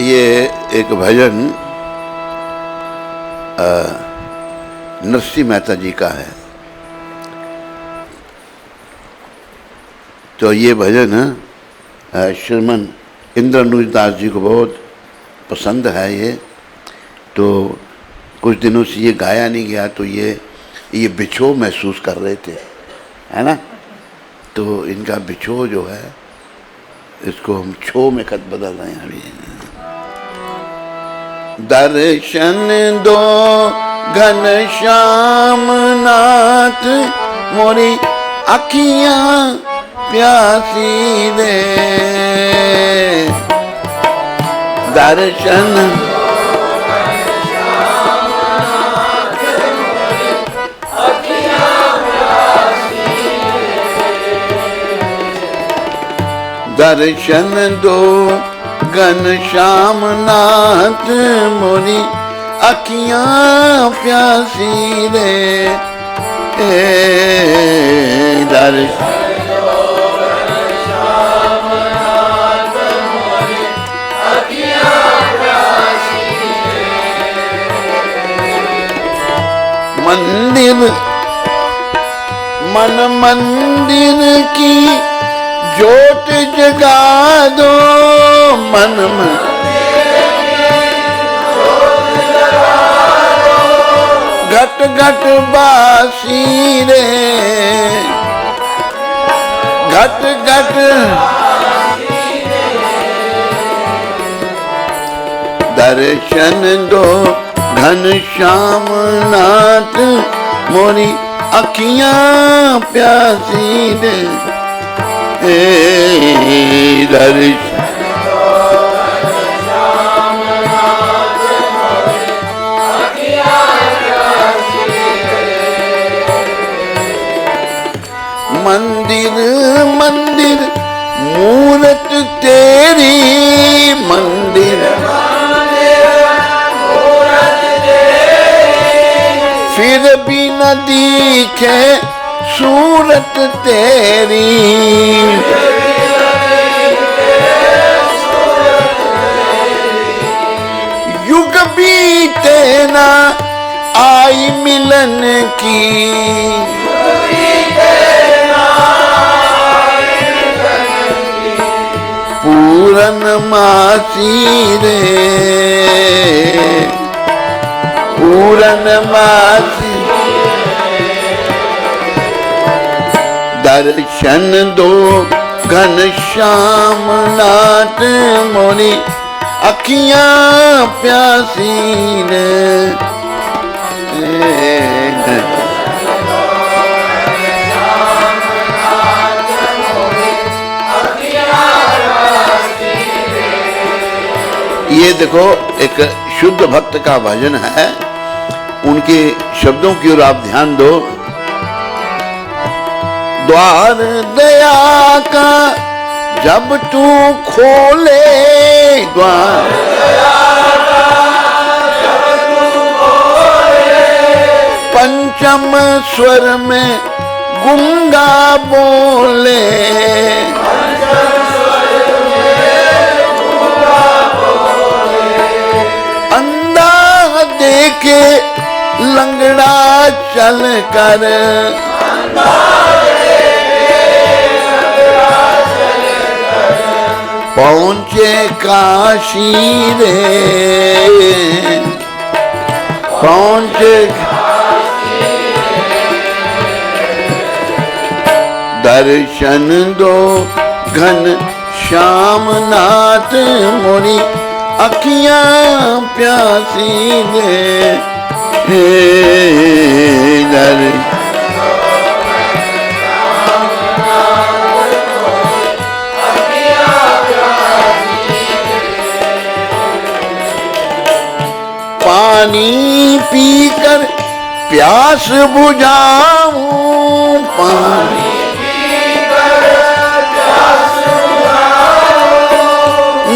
ये एक भजन नरसिंह मेहता जी का है। तो ये भजन श्रीमन इंद्रनुज दास जी को बहुत पसंद है। ये तो कुछ दिनों से ये गाया नहीं गया, तो ये बिछो महसूस कर रहे थे, है ना। तो इनका बिछो जो है, इसको हम छो में खत बदल रहे हैं अभी। दर्शन दो घनश्याम नाथ, मोरी अखियां प्यासी दे। दर्शन दर्शन दो घनश्याम नाथ, मोरी अखियां प्यासी रे। दर्शन दो घनश्याम नाथ, मोरी अखियां प्यासी रे। मंदिर मन मंदिर की ज्योत जगा दो, मन में घट घट बासी रे। घट घट दर्शन दो घनश्याम नाथ, मोरी अखियां प्यासी रे। दर्शन मंदिर मंदिर मूरत तेरी, मंदिर फिर भी न दिखे सूरत तेरी। युग बीते ना आई मिलन की, पूरन मासी रे। पूरन मासी दर्शन दो घनश्याम नाथ, मोरी अखियां प्यासी ने। ये देखो एक शुद्ध भक्त का भजन है, उनके शब्दों की ओर आप ध्यान दो। द्वार दया का जब तू खोले, द्वार दया का जब तू खोले, पंचम स्वर में गुंगा बोले। पंचम स्वर में गुंगा बोले, अंधा देखे लंगड़ा चल कर, पहुंचे काशी रे। पहुंचे दर्शन दो घनश्याम नाथ, मोरी अखियां प्यासी रे। दर्शन पानी पीकर प्यास बुझाऊं, पानी पीकर प्यास बुझाऊं,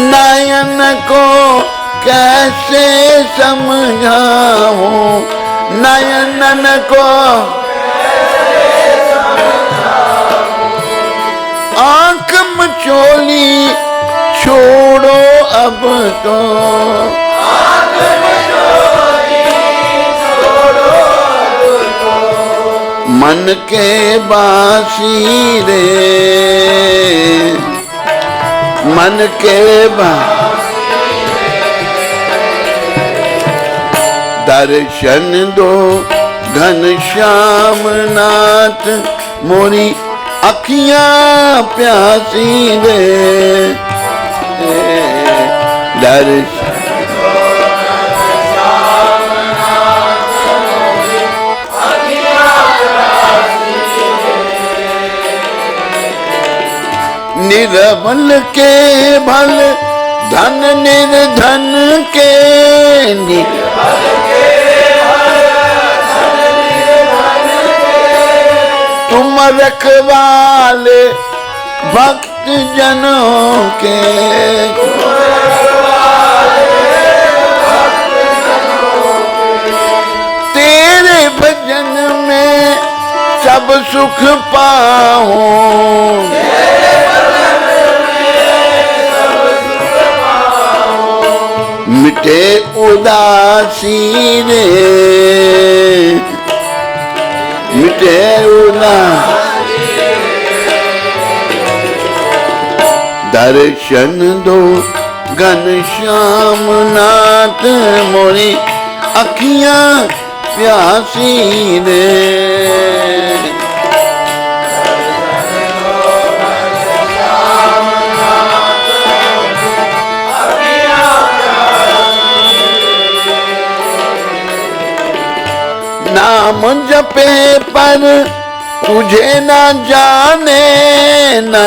नयन को कैसे समझाऊं, नयन को कैसे समझाऊं। आंख मचोली छोड़ो अब तो मन के बासी रे, मन के दर्शन दो घनश्याम नाथ मोरी अखियां प्यासी रे, दर्शन निर्बल के भल धन निर्धन के तुम रखवाले भक्त जनों के, तेरे भजन में सब सुख पाऊं, मिटे उदासी रे, मिटे उदासी, दर्शन दो घनश्याम नाथ मोरी अखियां प्यासी रे, नाम जपे पर तुझे ना जाने ना,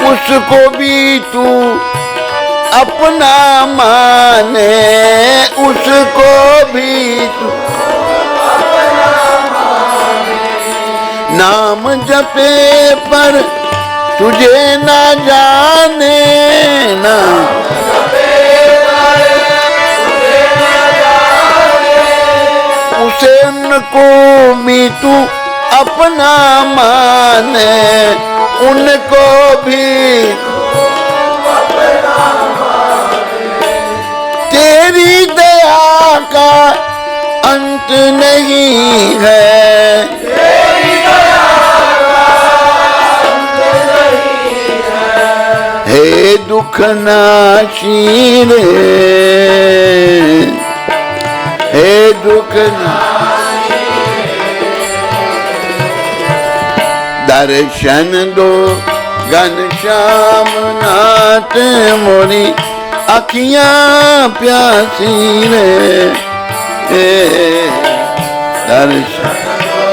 उसको भी तू अपना माने, उसको भी तू नाम जपे पर तुझे ना जाने ना, उसे उनको भी तू अपना माने, उनको भी अपना माने, तेरी दया का अंत नहीं है, तेरी दया का अंत नहीं है, हे दुख नाशी रे, हे दुख नाशी, दर्शन दो घनश्याम नाथ मोरी अखियां प्यासी रे, दर्शन दो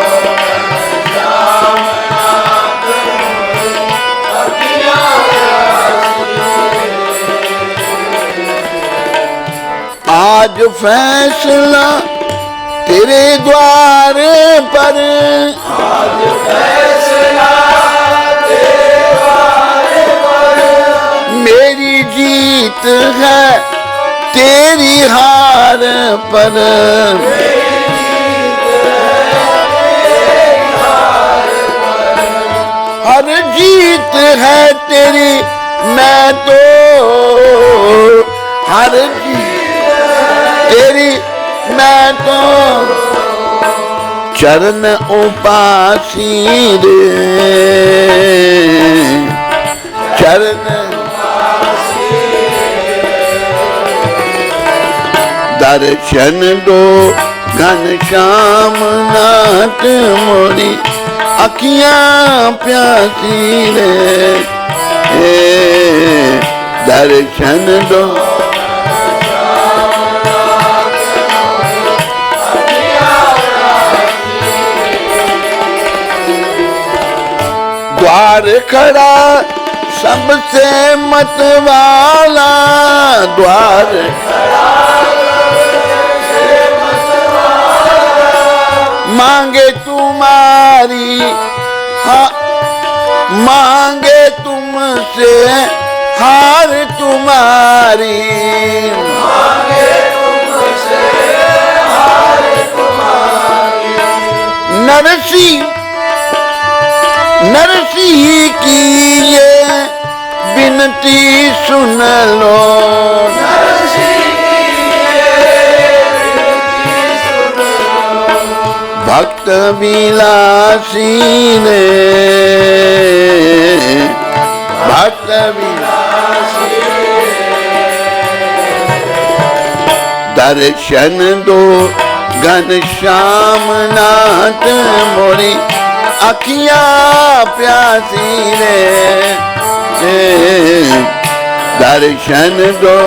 घनश्याम नाथ मोरी अखियां प्यासी रे, आज फैसला तेरे द्वार पर, आज फैसला तेरे द्वार पर, मेरी जीत है तेरी हार पर, मेरी जीत है तेरी हार पर, हर जीत है तेरी मैं तो, हर जीत तेरी मैं तो, चरण उपासी रे, चरण उपासी, दर्शन दो घनश्याम नाथ मोरी अखियां प्यासी रे, दर्शन दो द्वार खड़ा सबसे मतवाला, द्वार खड़ा सबसे मतवाला, मांगे तुम्हारी मांगे तुमसे हार तुम्हारी, मांगे तुमसे हार तुम्हारी, नरसी भक्त विलासी रे, भक्त विलासी दर्शन दो घनश्याम नाथ मोरी अखियां प्यासी रे, दर्शन दो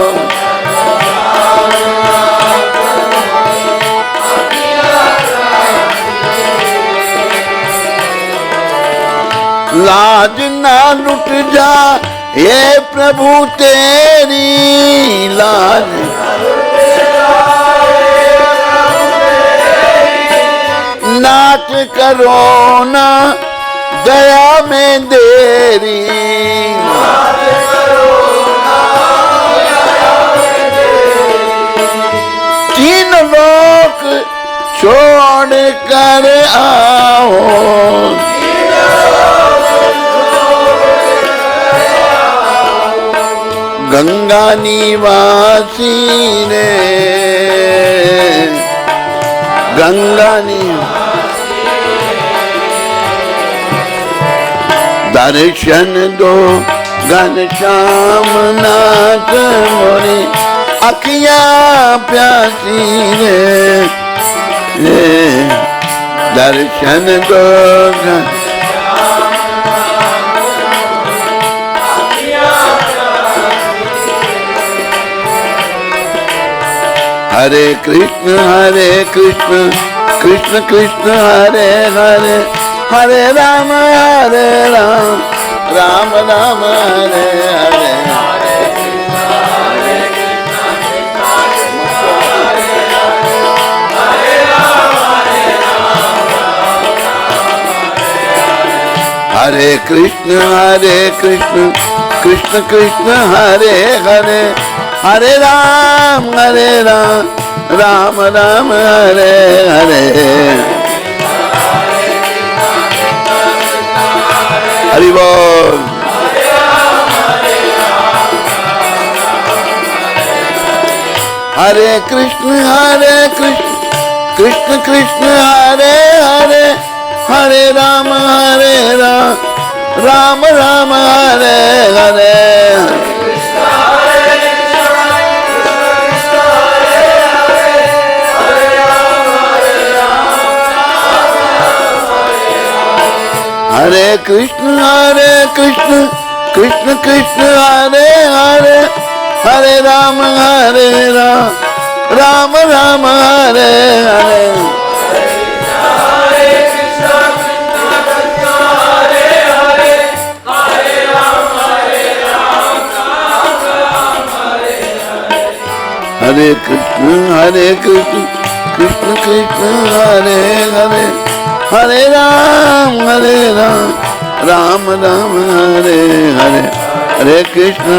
लाज ना लुट जा ये प्रभु तेरी, लाज नाट करो ना दया में देरी, तीन लोक छोड़ कर आओ, गंगा निवासी रे, गंगा निवासी दर्शन दो घनश्याम नाथ मोरी अखियां प्यासी रे, दर्शन दो हरे कृष्ण कृष्ण कृष्ण हरे हरे, हरे राम राम राम हरे हरे, हरे कृष्ण कृष्ण कृष्ण हरे हरे, हरे राम राम राम हरे हरे, हरि बोल। हरे कृष्ण कृष्ण कृष्ण हरे हरे, हरे राम राम राम हरे हरे, हरे कृष्ण कृष्ण कृष्ण हरे हरे, हरे राम राम राम हरे हरे, हरे कृष्ण कृष्ण कृष्ण हरे हरे, हरे राम राम राम हरे हरे, हरे कृष्ण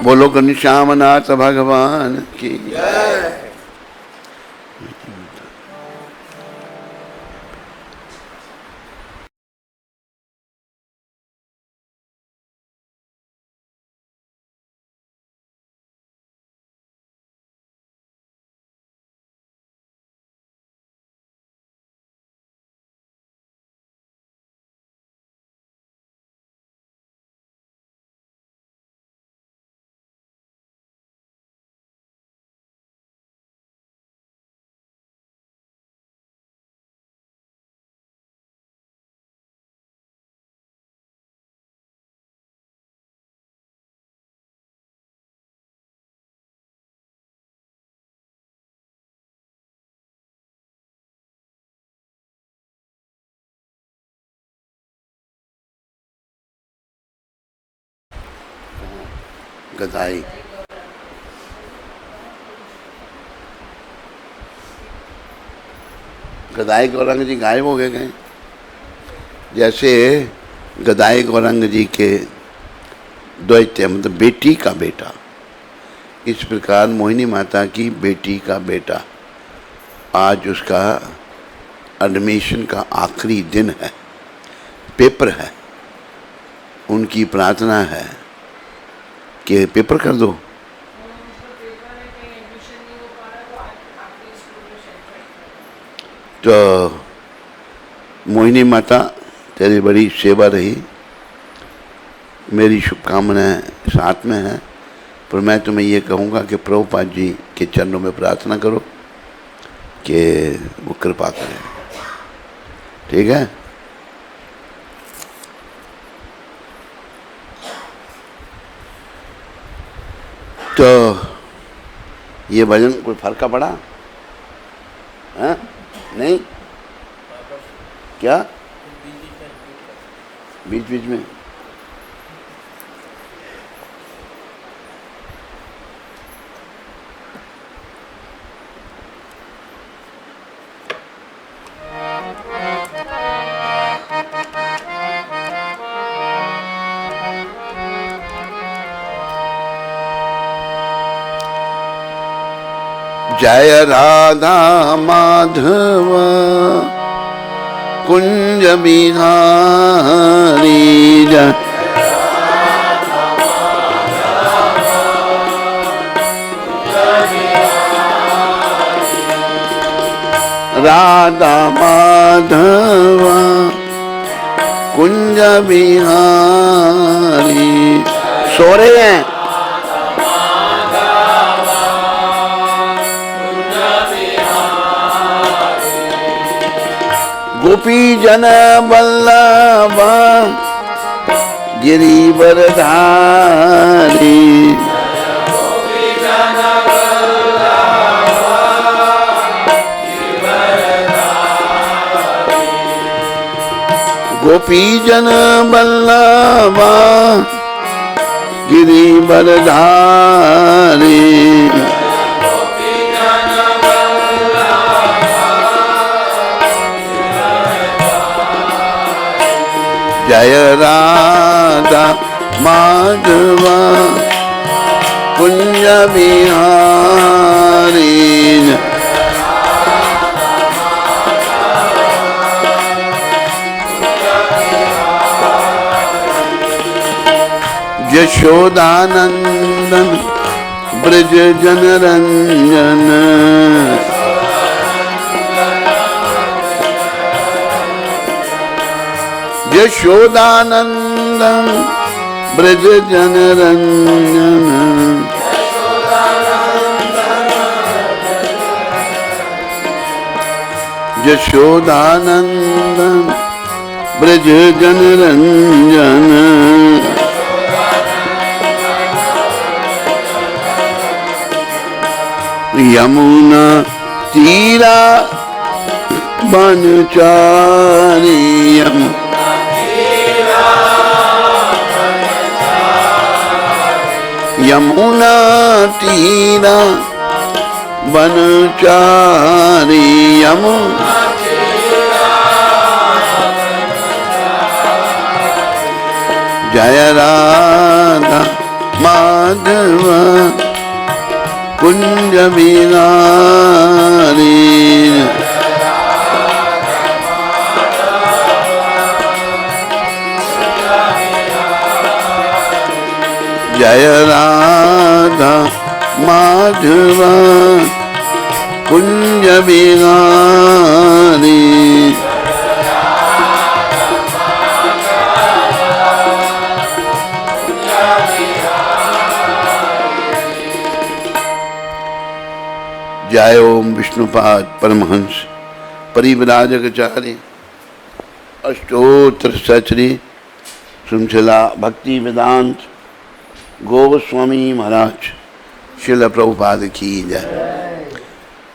बोलो घनश्याम नाथ भगवान की जय। गदाई गदाई गौरंग जी गायब हो गए। जैसे गदाई गौरंग जी के द्वैत्य मतलब बेटी का बेटा, इस प्रकार मोहिनी माता की बेटी का बेटा, आज उसका एडमिशन का आखिरी दिन है, पेपर है। उनकी प्रार्थना है कि पेपर कर दो। तो मोहिनी माता, तेरी बड़ी सेवा रही, मेरी शुभकामनाएं साथ में हैं, पर मैं तुम्हें ये कहूँगा कि प्रभुपाद जी के चरणों में प्रार्थना करो कि वो कृपा करें। ठीक है? तो ये भजन कोई फर्क पड़ा? हाँ? नहीं? क्या बीच बीच में? जय राधा माधव कुंज बिहारी, जय राधा माधव कुंज बिहारी। सो रहे हैं? गोपी जन वल्लभ गिरिवरधारी, गोपी जन वल्लभ गिरिवरधारी, जय राधा माधव कुंज बिहारी, यशोदानंदन ब्रज जनरंजन, यशोदानंदन ब्रज जनरंजन, यशोदानंदन ब्रज जनरंजन, यमुना तीरा बनचारी, यमुना तीरा बनचारी, यमुना जय राधा माधव कुंज बिहारी, जय राधा माधव कुंज बिहारी, जय ओम विष्णुपाद परमहंस परिव्राजकाचार्य अष्टोत्तर सहस्री श्रृंखला भक्ति वेदांत गोस्वामी महाराज शिल प्रभुपाद की जय।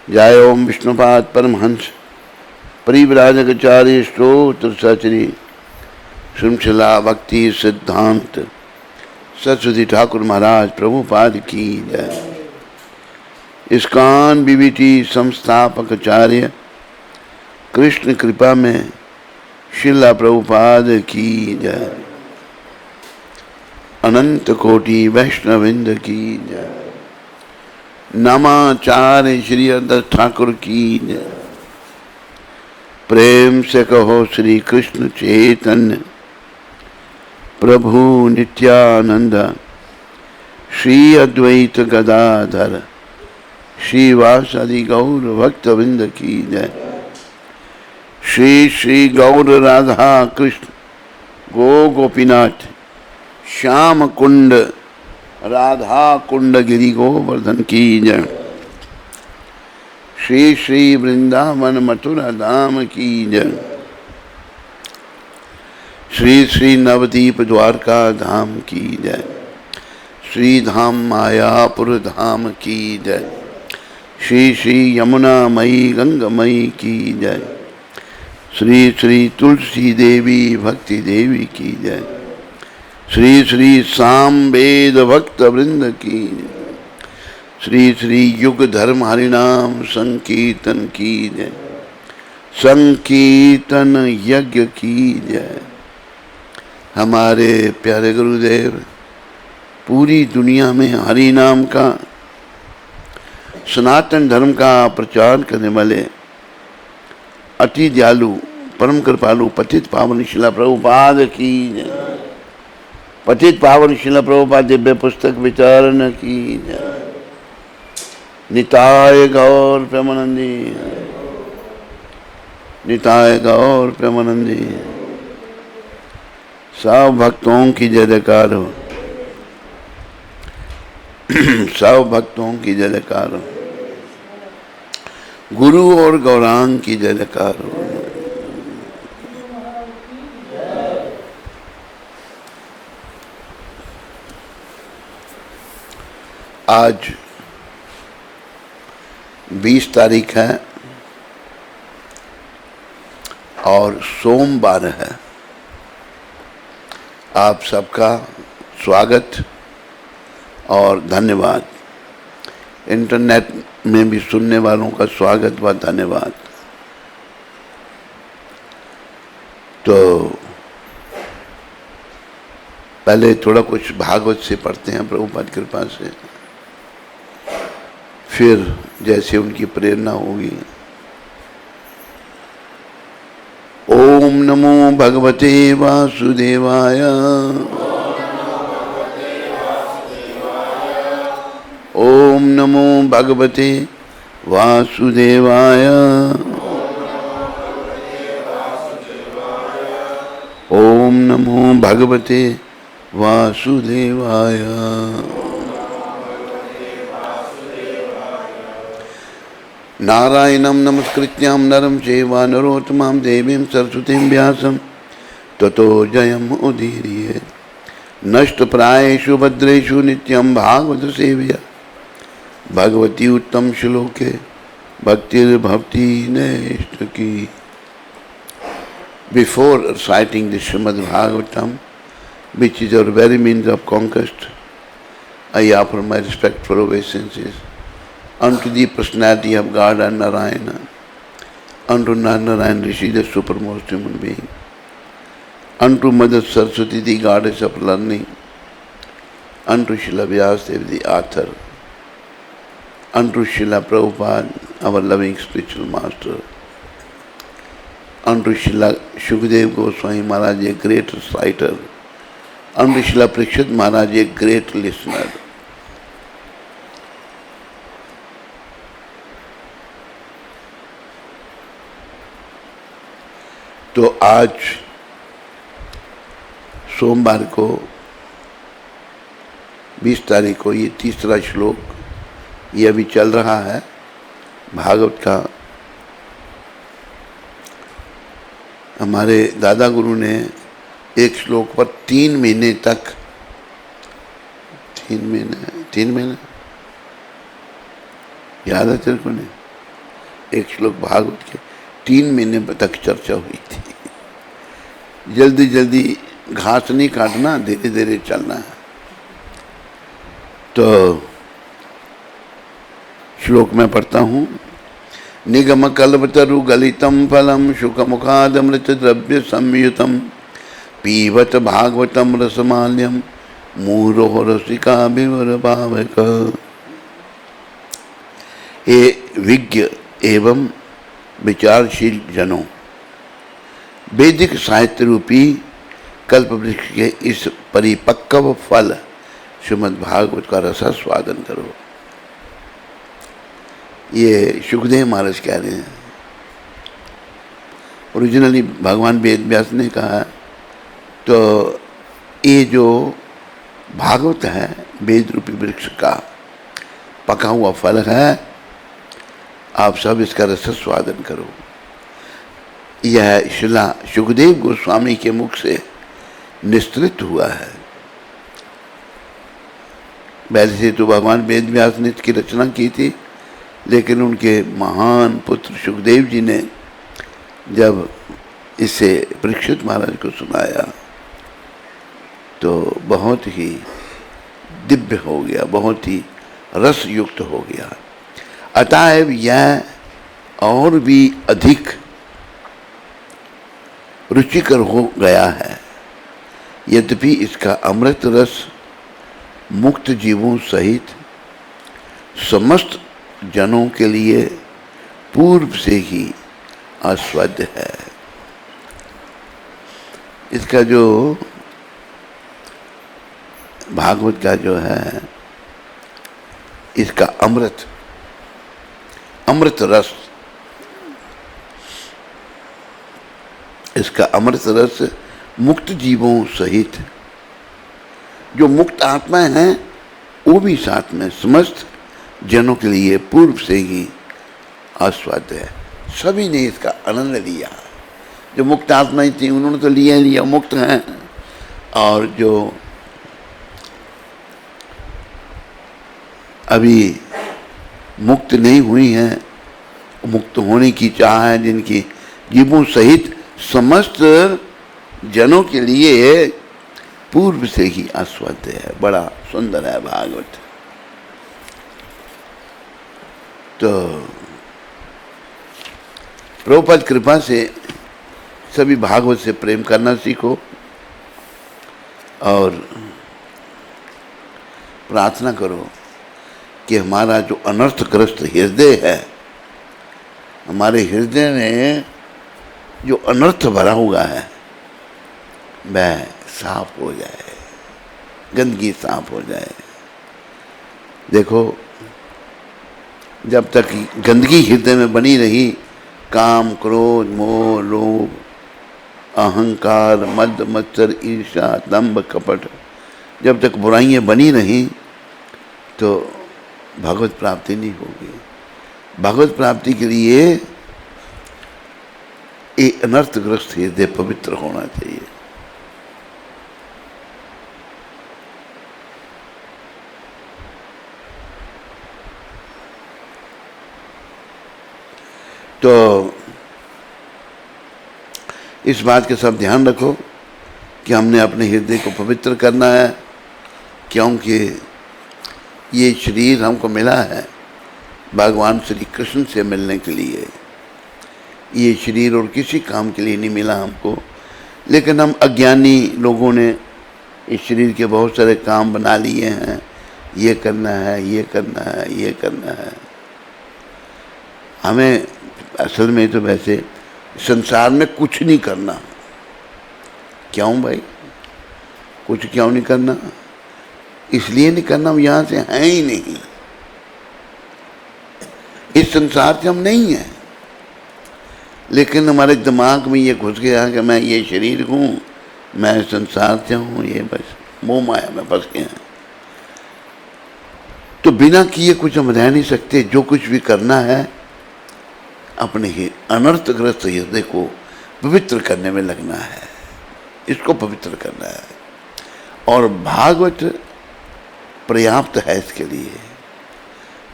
जय ओम विष्णुपाद परमहंस परिव्राजकाचार्य अष्टोत्तर सहस्री श्रृंखला भक्ति सिद्धांत सरस्वती ठाकुर महाराज प्रभुपाद की जय। इस्कॉन बीबीटी संस्थापक आचार्य कृष्ण कृपा में शिला प्रभुपाद की जय। अनंत कोटि वैष्णविंद की जय। नामाचार्य श्री अरदास ठाकुर की जय। प्रेम से कहो श्री कृष्ण चैतन्य प्रभु नित्यानंद श्री अद्वैत गदाधर श्रीवासादि गौर भक्तवृंद की जय। श्री श्री गौर राधा कृष्ण गो गोपीनाथ श्याम कुंड राधा कुंड गिरि गोवर्धन की जय। श्री श्री वृंदावन मथुरा धाम की जय। श्री श्री नवदीप द्वारका धाम की जय। श्री धाम मायापुर धाम की जय। श्री श्री यमुना मई गंगमयी की जय। श्री श्री तुलसी देवी भक्ति देवी की जय। श्री श्री साम वेद भक्त वृंद की जय। श्री श्री युग धर्म हरिनाम संकीर्तन की जय। संकीर्तन यज्ञ की जय। हमारे प्यारे गुरुदेव पूरी दुनिया में हरि नाम का सनातन धर्म का प्रचार करने वाले अति दयालु परम कृपालु पतित पावन शिला प्रभुपाद की जय। पतित पावन शिला प्रभुपाद दिव्य पुस्तक विचारण की जय। निताय गौर प्रेमानंदी निताय गौर प्रेमानंदी। सब भक्तों की जय जयकार हो। सब भक्तों की जय जयकार हो। गुरु और गौरांग की जय जयकार हो। आज 20 तारीख है और सोमवार है। आप सबका स्वागत और धन्यवाद। इंटरनेट में भी सुनने वालों का स्वागत व धन्यवाद। तो पहले थोड़ा कुछ भागवत से पढ़ते हैं प्रभुपाद कृपा से, फिर जैसे उनकी प्रेरणा होगी। ओम नमो भगवते वासुदेवाय। ओम नमो भगवते वासुदेवाय। ओम नमो भगवते वासुदेवाय। नारायणं नमस्कृत्यां नरं चैव नरोत्तमं देवीं सरस्वतीं व्यासं ततो जयम् उदीरये। नष्टप्रायेषु भद्रेषु नित्यं भागवत सेवया भगवती उत्तम श्लोके भक्तिर्भवति नैष्ठिकी। Before reciting the Srimad Bhagavatam, which is our very means of conquest, I offer my respectful obeisances unto the personality of God and Narayana, unto Narayan Rishi, the supermost human being, unto Mother Saraswati, the goddess of learning, unto Srila Vyasadeva, the author, unto Srila Prabhupada, our loving spiritual master, unto Srila Shukdev Goswami Maharaj, a great reciter, unto Srila Parikshit Maharaj, a great listener. तो आज सोमवार को 20 तारीख को ये तीसरा श्लोक ये अभी चल रहा है भागवत का। हमारे दादा गुरु ने एक श्लोक पर 3 महीने तक 3 महीने याद है तेरे को? नहीं, एक श्लोक भागवत के 3 महीने तक चर्चा हुई थी। जल्दी जल्दी घास नहीं काटना, धीरे धीरे चलना है। तो श्लोक में पढ़ता हूँ। निगम कल्पतरु गलितम फलम शुकमुखादमृत द्रव्य संयुतम पीबत भागवतम रसमाल्यम मूरोह रसिका विवर भावक। हे विज्ञ एवं विचारशील जनों, वैदिक साहित्य रूपी कल्प वृक्ष के इस परिपक्व फल श्रीमद् भागवत का रसास्वादन करो। ये सुखदेव महाराज कह रहे हैं। ओरिजिनली भगवान वेद व्यास ने कहा, तो ये जो भागवत है वेद रूपी वृक्ष का पका हुआ फल है, आप सब इसका रसास्वादन करो। यह शिला सुखदेव गोस्वामी के मुख से निस्तृत हुआ है। वैसे तो भगवान वेद व्यास ने इसकी रचना की थी, लेकिन उनके महान पुत्र सुखदेव जी ने जब इसे परीक्षित महाराज को सुनाया तो बहुत ही दिव्य हो गया, बहुत ही रस युक्त हो गया। अतएव यह और भी अधिक रुचिकर हो गया है। यद्यपि इसका अमृत रस मुक्त जीवों सहित समस्त जनों के लिए पूर्व से ही आस्वाद्य है। इसका जो भागवत का जो है, इसका अमृत रस, इसका अमृत रस मुक्त जीवों सहित, जो मुक्त आत्माएं हैं वो भी साथ में समस्त जनों के लिए पूर्व से ही आस्वाद्य है। सभी ने इसका आनंद लिया। जो मुक्त आत्माएं थी उन्होंने तो लिया मुक्त हैं, और जो अभी मुक्त नहीं हुई हैं, मुक्त होने की चाह है जिनकी, जीवों सहित समस्त जनों के लिए पूर्व से ही आस्वाद्य है। बड़ा सुंदर है भागवत। तो प्रभुपाद कृपा से सभी भागवत से प्रेम करना सीखो और प्रार्थना करो कि हमारा जो अनर्थग्रस्त हृदय है, हमारे हृदय में जो अनर्थ भरा हुआ है वह साफ हो जाए, गंदगी साफ हो जाए। देखो, जब तक गंदगी हृदय में बनी रही, काम, क्रोध, मोह, लोभ, अहंकार, मद, मत्सर, ईर्ष्या, दंभ, कपट, जब तक बुराइयां बनी रही तो भगवत प्राप्ति नहीं होगी। भगवत प्राप्ति के लिए एक अनर्थग्रस्त हृदय पवित्र होना चाहिए। तो इस बात का सब ध्यान रखो कि हमने अपने हृदय को पवित्र करना है, क्योंकि ये शरीर हमको मिला है भगवान श्री कृष्ण से मिलने के लिए। ये शरीर और किसी काम के लिए नहीं मिला हमको, लेकिन हम अज्ञानी लोगों ने इस शरीर के बहुत सारे काम बना लिए हैं। ये करना है, ये करना है, ये करना है। हमें असल में तो वैसे संसार में कुछ नहीं करना। क्यों भाई? कुछ क्यों नहीं करना? इसलिए नहीं करना, हम यहाँ से हैं ही नहीं, इस संसार से हम नहीं हैं। लेकिन हमारे दिमाग में ये घुस गया कि मैं ये शरीर हूँ, मैं संसार से हूँ, ये बस मोह माया में फंस गए हैं। तो बिना किए कुछ हम रह नहीं सकते। जो कुछ भी करना है अपने ही अनर्थग्रस्त हृदय को पवित्र करने में लगना है, इसको पवित्र करना है। और भागवत पर्याप्त है इसके लिए,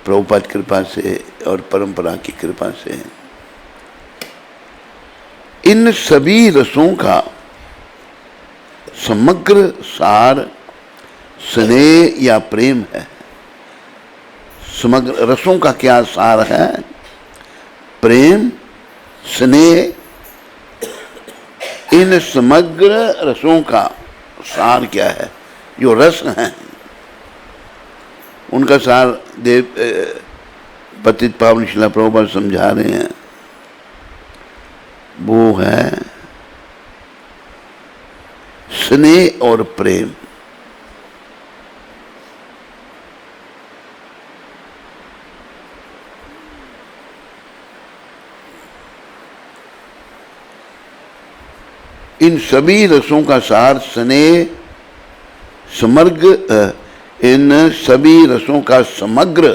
प्रभुपाद कृपा से और परंपरा की कृपा से। इन सभी रसों का समग्र सार स्नेह या प्रेम है। समग्र रसों का क्या सार है? प्रेम, स्नेह। इन समग्र रसों का सार क्या है? जो रस हैं उनका सार देव पतित पावन शिला प्रभुपाद समझा रहे हैं। वो है स्नेह और प्रेम। इन सभी रसों का सार स्नेह समग्र, इन सभी रसों का समग्र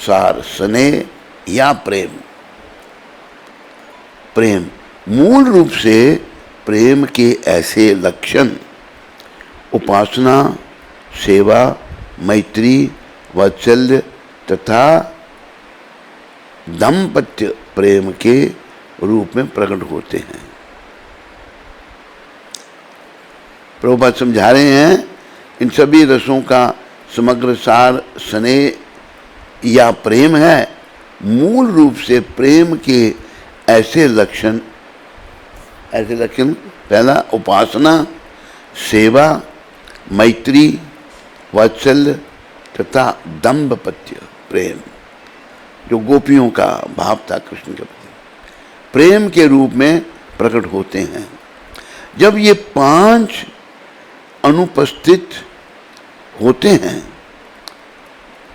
सार स्नेह या प्रेम। प्रेम मूल रूप से प्रेम के ऐसे लक्षण उपासना, सेवा, मैत्री, वात्सल्य तथा दाम्पत्य प्रेम के रूप में प्रकट होते हैं। प्रभुपाद समझा रहे हैं इन सभी रसों का समग्र सार स्नेह या प्रेम है। मूल रूप से प्रेम के ऐसे लक्षण पहला उपासना, सेवा, मैत्री, वात्सल्य तथा दाम्पत्य प्रेम, जो गोपियों का भाव था कृष्ण के प्रति, प्रेम के रूप में प्रकट होते हैं। जब ये 5 अनुपस्थित होते हैं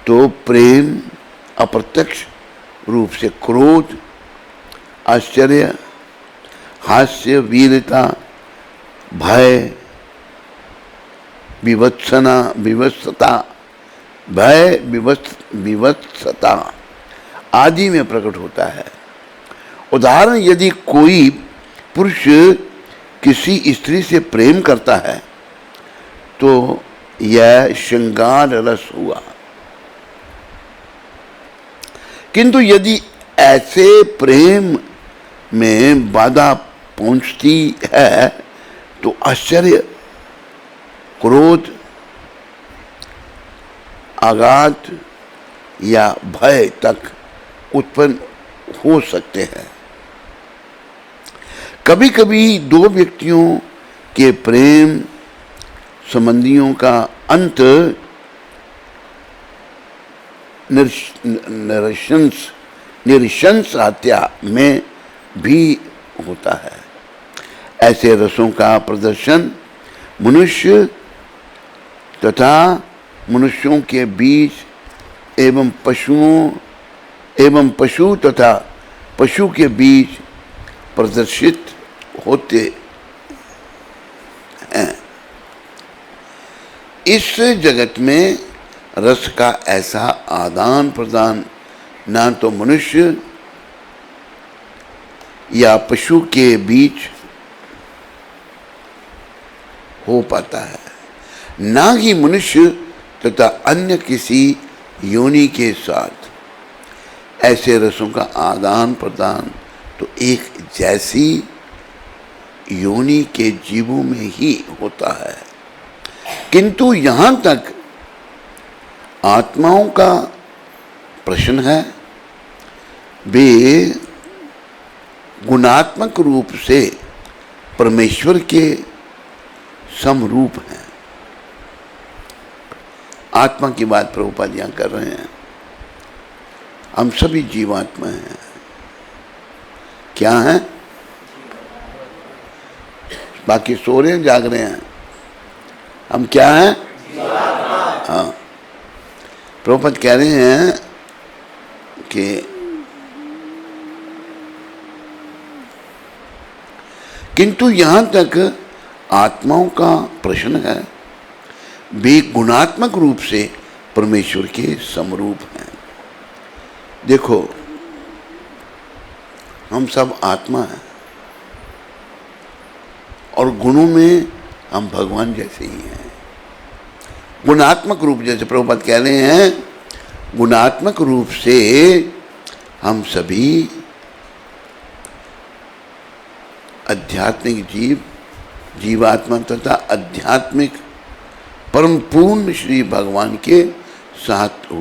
तो प्रेम अप्रत्यक्ष रूप से क्रोध, आश्चर्य, हास्य, वीरता, भय, विवत्सता आदि में प्रकट होता है। उदाहरण, यदि कोई पुरुष किसी स्त्री से प्रेम करता है तो यह श्रृंगार रस हुआ, किंतु यदि ऐसे प्रेम में बाधा पहुंचती है तो आश्चर्य, क्रोध, आघात या भय तक उत्पन्न हो सकते हैं। कभी कभी 2 व्यक्तियों के प्रेम संबंधियों का अंत निरशंस हत्या में भी होता है। ऐसे रसों का प्रदर्शन मनुष्य तथा मनुष्यों के बीच एवं पशु तथा पशु के बीच प्रदर्शित होते हैं। इस जगत में रस का ऐसा आदान प्रदान ना तो मनुष्य या पशु के बीच हो पाता है, ना ही मनुष्य तथा अन्य किसी योनि के साथ। ऐसे रसों का आदान प्रदान तो एक जैसी योनि के जीवों में ही होता है, किंतु यहाँ तक आत्माओं का प्रश्न है, वे गुणात्मक रूप से परमेश्वर के समरूप हैं। आत्मा की बात प्रभुपाद यहाँ कर रहे हैं। हम सभी जीवात्मा हैं। क्या हैं? बाकी सो रहे हैं, जाग रहे हैं। हम क्या हैं? हाँ, प्रभुपाद कह रहे हैं कि किंतु यहाँ तक आत्माओं का प्रश्न है, वे गुणात्मक रूप से परमेश्वर के समरूप हैं। देखो, हम सब आत्मा हैं और गुणों में हम भगवान जैसे ही हैं। गुणात्मक रूप, जैसे प्रभुपाद कह रहे हैं, गुणात्मक रूप से हम सभी आध्यात्मिक जीवात्मा तथा आध्यात्मिक परम पूर्ण श्री भगवान के साथ।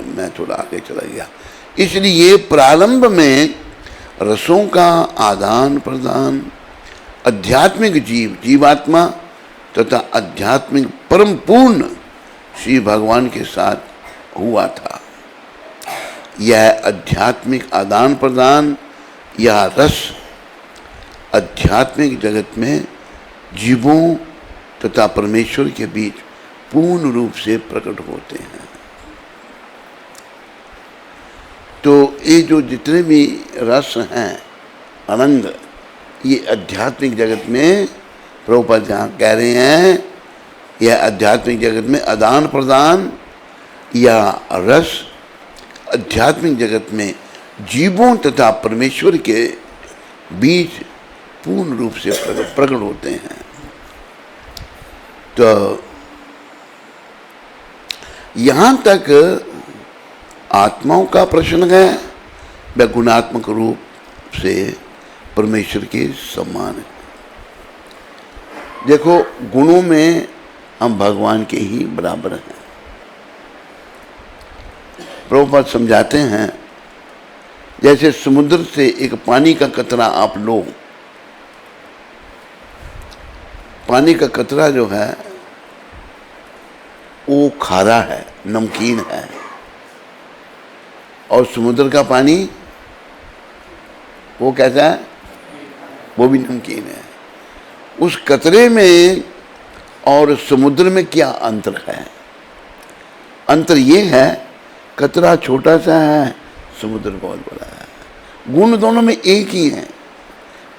मैं थोड़ा आगे चला गया। इसलिए प्रारंभ में रसों का आदान प्रदान आध्यात्मिक जीवात्मा तथा आध्यात्मिक परम पूर्ण श्री भगवान के साथ हुआ था। यह आध्यात्मिक आदान प्रदान या रस आध्यात्मिक जगत में जीवों तथा परमेश्वर के बीच पूर्ण रूप से प्रकट होते हैं। तो ये जो जितने भी रस हैं, आनंद, ये आध्यात्मिक जगत में प्रभुपाद जहाँ कह रहे हैं, यह आध्यात्मिक जगत में आदान प्रदान या रस आध्यात्मिक जगत में जीवों तथा परमेश्वर के बीच पूर्ण रूप से प्रकट होते हैं। तो यहाँ तक आत्माओं का प्रश्न है, वह गुणात्मक रूप से परमेश्वर के समान है। देखो, गुणों में हम भगवान के ही बराबर हैं। प्रभुपाद समझाते हैं, जैसे समुद्र से एक पानी का कतरा आप लो, पानी का कतरा जो है वो खारा है, नमकीन है, और समुद्र का पानी वो कैसा है, वो भी नमकीन है। उस कतरे में और समुद्र में क्या अंतर है? अंतर ये है, कतरा छोटा सा है, समुद्र बहुत बड़ा है। गुण दोनों में एक ही है।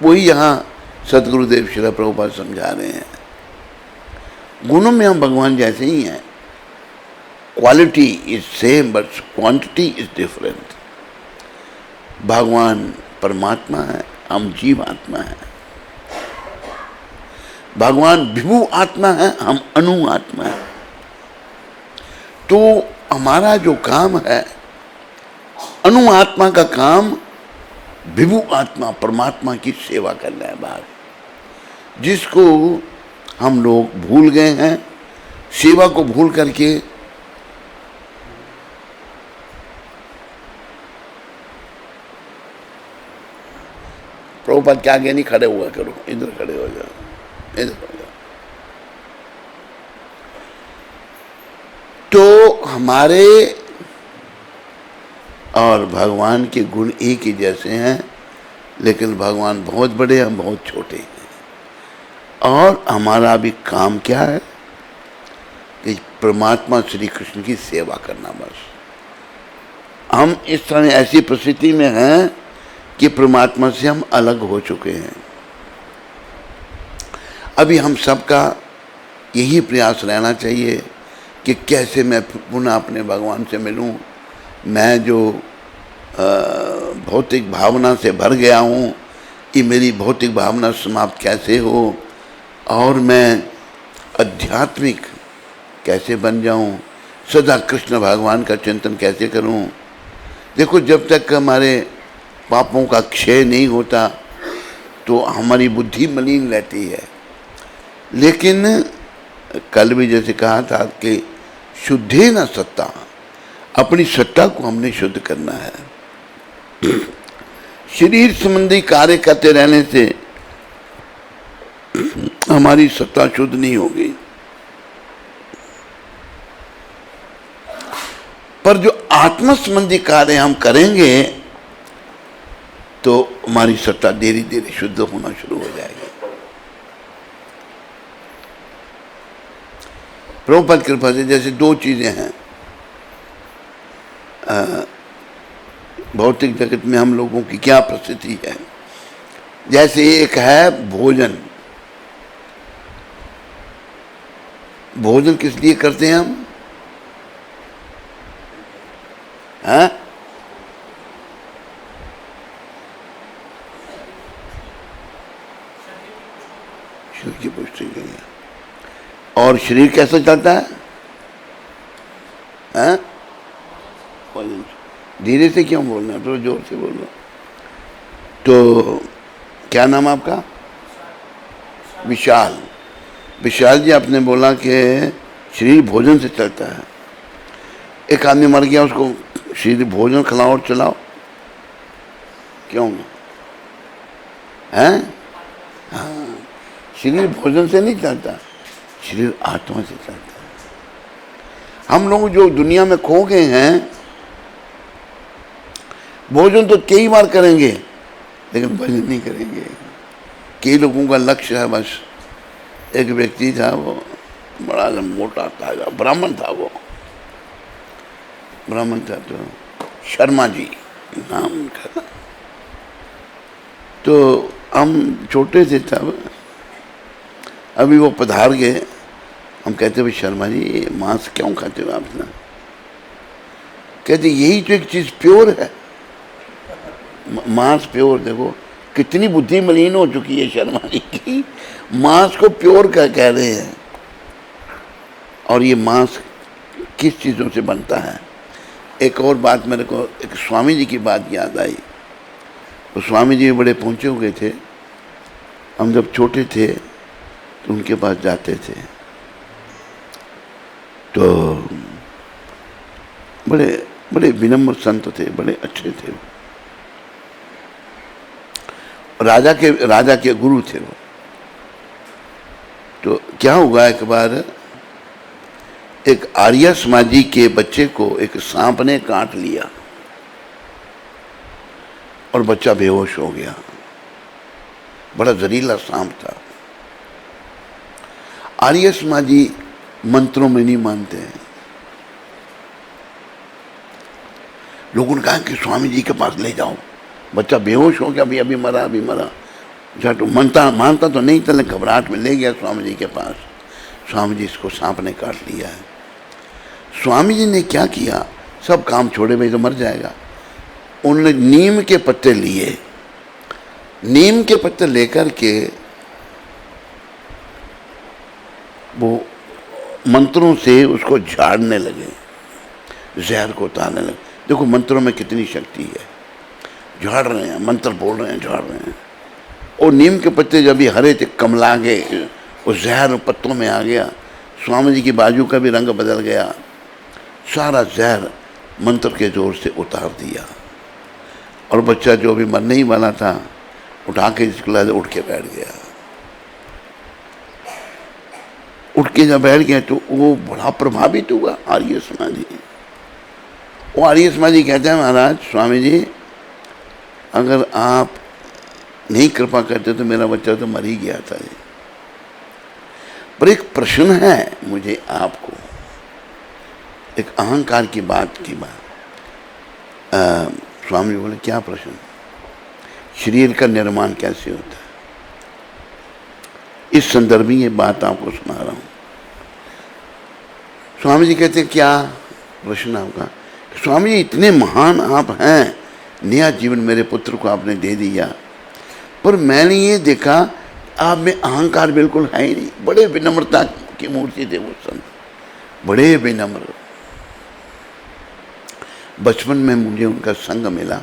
वही यहाँ सतगुरुदेव श्रील प्रभुपाद समझा रहे हैं। गुणों में हम भगवान जैसे ही हैं। Quality is same but quantity is different. भगवान परमात्मा है, हम जीव आत्मा है। भगवान विभु आत्मा है, हम अणु आत्मा है। तो हमारा जो काम है, अणु आत्मा का काम विभु आत्मा परमात्मा की सेवा करना है बाहर, जिसको हम लोग भूल गए हैं। सेवा को भूल करके प्रभुपाद क्या, आगे नहीं खड़े हुआ करो, इधर खड़े हो जाओ, इधर हो जाओ। तो हमारे और भगवान के गुण एक ही जैसे हैं, लेकिन भगवान बहुत बड़े, हम बहुत छोटे हैं। और हमारा भी काम क्या है कि परमात्मा श्री कृष्ण की सेवा करना। बस हम इस तरह ऐसी परिस्थिति में हैं कि परमात्मा से हम अलग हो चुके हैं। अभी हम सबका यही प्रयास रहना चाहिए कि कैसे मैं पुनः अपने भगवान से मिलूं। मैं जो भौतिक भावना से भर गया हूँ, कि मेरी भौतिक भावना समाप्त कैसे हो और मैं आध्यात्मिक कैसे बन जाऊँ, सदा कृष्ण भगवान का चिंतन कैसे करूँ। देखो, जब तक हमारे पापों का क्षय नहीं होता तो हमारी बुद्धि मलिन रहती है। लेकिन कल भी जैसे कहा था कि शुद्धे न सत्ता, अपनी सत्ता को हमने शुद्ध करना है। शरीर संबंधी कार्य करते रहने से हमारी सत्ता शुद्ध नहीं होगी, पर जो आत्मा संबंधी कार्य हम करेंगे तो हमारी सत्ता धीरे धीरे शुद्ध होना शुरू हो जाएगी। प्रभुपाद कृपा से जैसे दो चीजें हैं भौतिक जगत में हम लोगों की क्या परिस्थिति है। जैसे एक है भोजन। भोजन किस लिए करते हैं हम? हैं? शरीर की पुष्टि के लिए। और शरीर कैसे चलता है? हैं? धीरे से क्यों बोलना है, थोड़ा जोर से बोलो। तो क्या नाम आपका? विशाल। विशाल जी, आपने बोला कि शरीर भोजन से चलता है। एक आदमी मर गया, उसको शरीर भोजन खिलाओ और चलाओ, क्यों हैं? हाँ, शरीर भोजन से नहीं चलता, शरीर आत्मा से चलता है। हम लोग जो दुनिया में खो गए हैं, भोजन तो कई बार करेंगे लेकिन भजन नहीं करेंगे। कई लोगों का लक्ष्य है बस एक व्यक्ति था, वो बड़ा मोटा ताजा ब्राह्मण था, वो ब्राह्मण था, तो शर्मा जी नाम उनका था। तो हम छोटे थे तब, अभी वो पधार गए। हम कहते भाई शर्मा जी मांस क्यों खाते हो आप ना? कहते यही तो एक चीज प्योर है, मांस प्योर। देखो कितनी बुद्धि मलिन हो चुकी है शर्मा जी की, मांस को प्योर क्या कह रहे हैं। और ये मांस किस चीज़ों से बनता है? एक और बात मेरे को, एक स्वामी जी की बात याद आई। तो स्वामी जी बड़े पहुँचे हुए थे, हम जब छोटे थे तो उनके पास जाते थे, तो बड़े बड़े विनम्र संत थे, बड़े अच्छे थे। राजा के गुरु थे वो। तो क्या हुआ, एक बार एक आर्य समाजी के बच्चे को एक सांप ने काट लिया और बच्चा बेहोश हो गया। बड़ा जहरीला सांप था। आर्य समाजी मंत्रों में नहीं मानते हैं। लोगों ने कहा कि स्वामी जी के पास ले जाओ, बच्चा बेहोश हो गया, अभी अभी मरा, अभी मरा। तो मानता तो नहीं था, लेकिन घबराहट में ले गया स्वामी जी के पास। स्वामी जी इसको सांप ने काट लिया है। स्वामी जी ने क्या किया, सब काम छोड़े, भाई तो मर जाएगा। उन्होंने नीम के पत्ते लिए, नीम के पत्ते लेकर के वो मंत्रों से उसको झाड़ने लगे, जहर को उतारने लगे। देखो मंत्रों में कितनी शक्ति है। झाड़ रहे हैं, मंत्र बोल रहे हैं, झाड़ रहे हैं। और नीम के पत्ते जब भी हरे थे, कमला गए, उस जहर पत्तों में आ गया। स्वामी जी की बाजू का भी रंग बदल गया। सारा जहर मंत्र के जोर से उतार दिया। और बच्चा जो भी मरने ही वाला था, उठा के स्कूल उठ के बैठ गया। उठ के जब बैठ गया तो वो बड़ा प्रभावित हुआ आर्य समाजी। वो आर्य समाजी कहते हैं, महाराज स्वामी जी अगर आप नहीं कृपा करते तो मेरा बच्चा तो मर ही गया था जी। पर एक प्रश्न है मुझे आपको, एक अहंकार की बात स्वामी बोले क्या प्रश्न? शरीर का निर्माण कैसे होता है? इस संदर्भ में ये बात आपको सुना रहा हूं। स्वामी जी कहते क्या प्रश्न आपका? स्वामी जी इतने महान आप हैं, नया जीवन मेरे पुत्र को आपने दे दिया, पर मैंने ये देखा आप में अहंकार बिल्कुल है ही नहीं। बड़े विनम्रता की मूर्ति थे वो संत, बड़े विनम्र। बचपन में मुझे उनका संग मिला।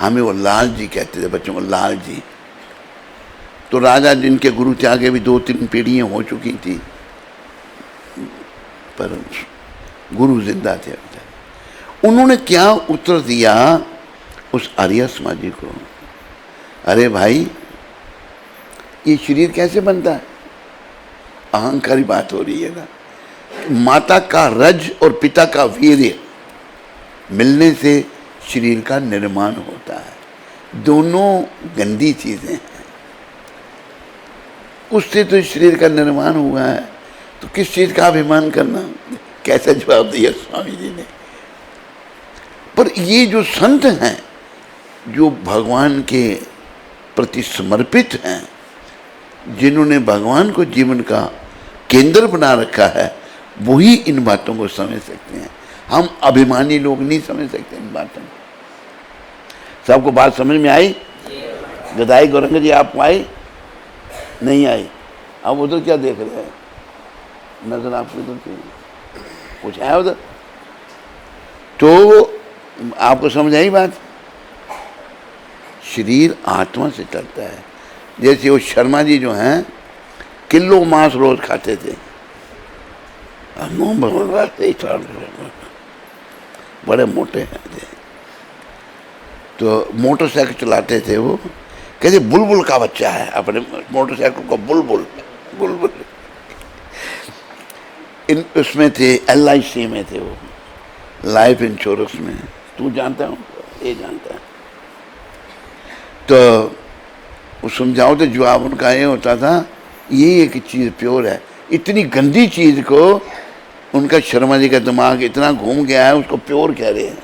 हमें वो लाल जी कहते थे, बच्चों को लाल जी। तो राजा जिनके गुरु थे, आगे भी 2-3 पीढ़ियाँ हो चुकी थी, पर गुरु जिंदा थे। उन्होंने क्या उत्तर दिया उस आर्य समाजी को? अरे भाई ये शरीर कैसे बनता है? अहंकारी बात हो रही है ना। माता का रज और पिता का वीर्य मिलने से शरीर का निर्माण होता है। दोनों गंदी चीजें हैं, उससे तो शरीर का निर्माण हुआ है, तो किस चीज का अभिमान करना? कैसे जवाब दिया स्वामी जी ने। पर ये जो संत हैं, जो भगवान के प्रति समर्पित हैं, जिन्होंने भगवान को जीवन का केंद्र बना रखा है, वही इन बातों को समझ सकते हैं। हम अभिमानी लोग नहीं समझ सकते इन बातों को। सबको बात समझ में आई? गदाई गौरंग जी आपको आई? नहीं आई? आप उधर क्या देख रहे हैं? नजर आपको उधर कुछ है उधर? तो आपको समझ आई बात? शरीर आत्मा से चलता है। जैसे वो शर्मा जी जो हैं, किलो मांस रोज खाते थे, बड़े मोटे हैं थे। तो मोटरसाइकिल चलाते थे वो, कहते बुलबुल का बच्चा है, अपने मोटरसाइकिल को बुलबुल बुलबुल। इन उसमें थे, LIC में थे वो, लाइफ इंश्योरेंस में। तू जानता हूँ, ये जानता है। तो वो समझाओ तो जवाब उनका ये होता था, ये एक चीज़ प्योर है। इतनी गंदी चीज़ को उनका शर्मा जी का दिमाग इतना घूम गया है, उसको प्योर कह रहे हैं।